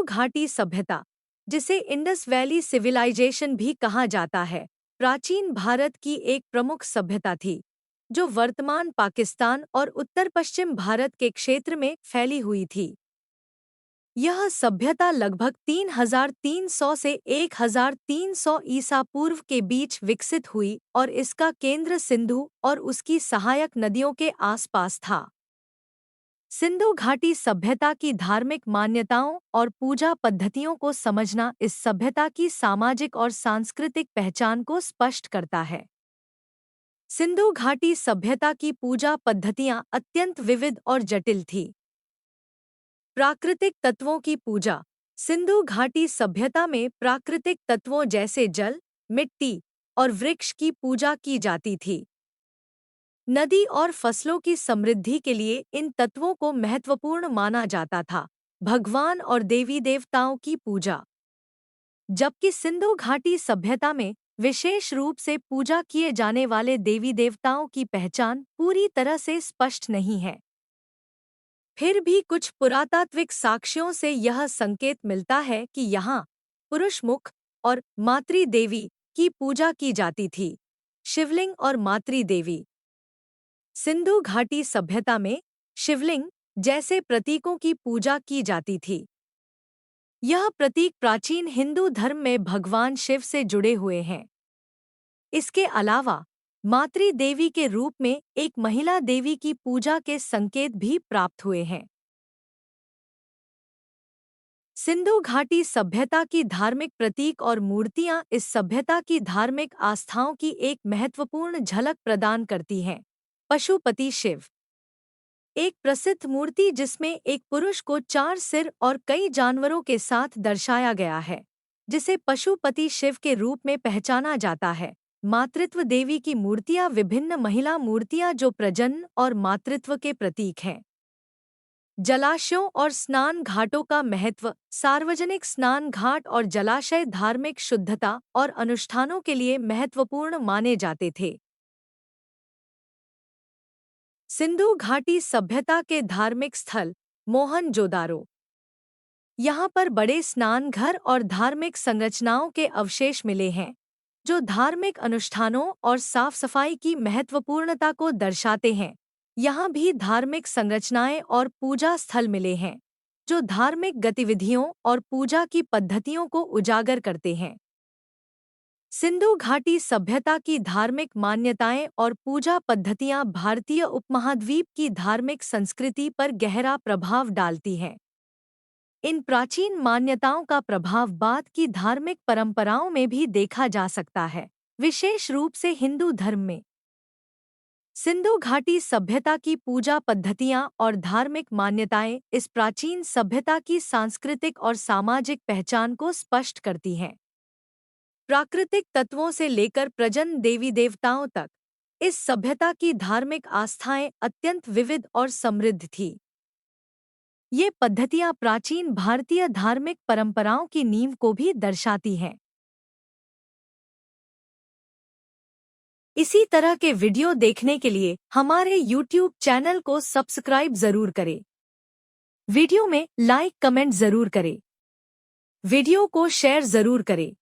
घाटी सभ्यता, जिसे इंडस वैली सिविलाइजेशन भी कहा जाता है, प्राचीन भारत की एक प्रमुख सभ्यता थी, जो वर्तमान पाकिस्तान और उत्तर पश्चिम भारत के क्षेत्र में फैली हुई थी। यह सभ्यता लगभग 3300 से 1300 ईसा पूर्व के बीच विकसित हुई और इसका केंद्र सिंधु और उसकी सहायक नदियों के आसपास था। सिंधु घाटी सभ्यता की धार्मिक मान्यताओं और पूजा पद्धतियों को समझना इस सभ्यता की सामाजिक और सांस्कृतिक पहचान को स्पष्ट करता है। सिंधु घाटी सभ्यता की पूजा पद्धतियां अत्यंत विविध और जटिल थी। प्राकृतिक तत्वों की पूजा। सिंधु घाटी सभ्यता में प्राकृतिक तत्वों जैसे जल, मिट्टी और वृक्ष की पूजा की जाती थी। नदी और फसलों की समृद्धि के लिए इन तत्वों को महत्वपूर्ण माना जाता था। भगवान और देवी देवताओं की पूजा। जबकि सिंधु घाटी सभ्यता में विशेष रूप से पूजा किए जाने वाले देवी देवताओं की पहचान पूरी तरह से स्पष्ट नहीं है। फिर भी कुछ पुरातात्विक साक्ष्यों से यह संकेत मिलता है कि यहाँ पुरुष मुख और मातृ देवी की पूजा की जाती थी। शिवलिंग और मातृ देवी। सिंधु घाटी सभ्यता में शिवलिंग जैसे प्रतीकों की पूजा की जाती थी। यह प्रतीक प्राचीन हिंदू धर्म में भगवान शिव से जुड़े हुए हैं। इसके अलावा मातृ देवी के रूप में एक महिला देवी की पूजा के संकेत भी प्राप्त हुए हैं। सिंधु घाटी सभ्यता की धार्मिक प्रतीक और मूर्तियां इस सभ्यता की धार्मिक आस्थाओं की एक महत्वपूर्ण झलक प्रदान करती हैं। पशुपति शिव। एक प्रसिद्ध मूर्ति जिसमें एक पुरुष को 4 सिर और कई जानवरों के साथ दर्शाया गया है, जिसे पशुपति शिव के रूप में पहचाना जाता है। मातृत्व देवी की मूर्तियां विभिन्न महिला मूर्तियां जो प्रजनन और मातृत्व के प्रतीक हैं। जलाशयों और स्नान घाटों का महत्व। सार्वजनिक स्नान घाट और जलाशय धार्मिक शुद्धता और अनुष्ठानों के लिए महत्वपूर्ण माने जाते थे। सिंधु घाटी सभ्यता के धार्मिक स्थल। मोहनजोदारो। यहाँ पर बड़े स्नान घर और धार्मिक संरचनाओं के अवशेष मिले हैं, जो धार्मिक अनुष्ठानों और साफ सफाई की महत्वपूर्णता को दर्शाते हैं। यहाँ भी धार्मिक संरचनाएं और पूजा स्थल मिले हैं, जो धार्मिक गतिविधियों और पूजा की पद्धतियों को उजागर करते हैं। सिंधु घाटी सभ्यता की धार्मिक मान्यताएं और पूजा पद्धतियां भारतीय उपमहाद्वीप की धार्मिक संस्कृति पर गहरा प्रभाव डालती हैं। इन प्राचीन मान्यताओं का प्रभाव बाद की धार्मिक परंपराओं में भी देखा जा सकता है, विशेष रूप से हिंदू धर्म में। सिंधु घाटी सभ्यता की पूजा पद्धतियां और धार्मिक मान्यताएं इस प्राचीन सभ्यता की सांस्कृतिक और सामाजिक पहचान को स्पष्ट करती हैं। प्राकृतिक तत्वों से लेकर प्रजनन देवी देवताओं तक, इस सभ्यता की धार्मिक आस्थाएं अत्यंत विविध और समृद्ध थी। ये पद्धतियां प्राचीन भारतीय धार्मिक परंपराओं की नींव को भी दर्शाती हैं। इसी तरह के वीडियो देखने के लिए हमारे YouTube चैनल को सब्सक्राइब जरूर करें। वीडियो में लाइक कमेंट जरूर करें। वीडियो को शेयर जरूर करें।